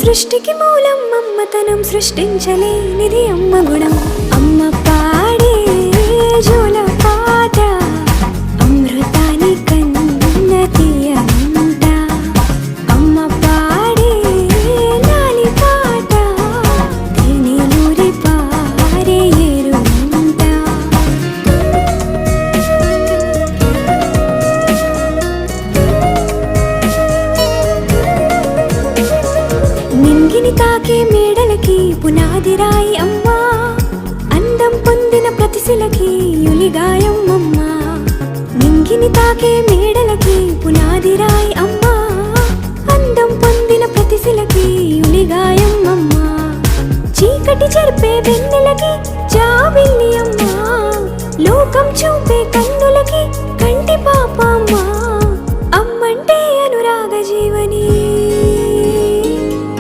సృష్టికి మూలం అమ్మతనం, సృష్టించలేనిది అమ్మ గుణం. అమ్మ పాడే జోల పాట అమృతాని కన్న తీయంట. అమ్మ పాడే లాలి పాట తేనెలూరి పారే ఏరుంట. నింగిని తాకే మేడలకి పునాది రాయి అమ్మా, అందం పొందిన ప్రతిశిలకి యులిగాయం అమ్మా. నింగిని తాకే మేడలకి పునాది రాయి అమ్మా, అందం పొందిన ప్రతిశిలకి యులిగాయం అమ్మా. చీకటి చెరిపే వెన్నెలకి జాబిల్లి అమ్మా, లోకం చూపే కన్నులకి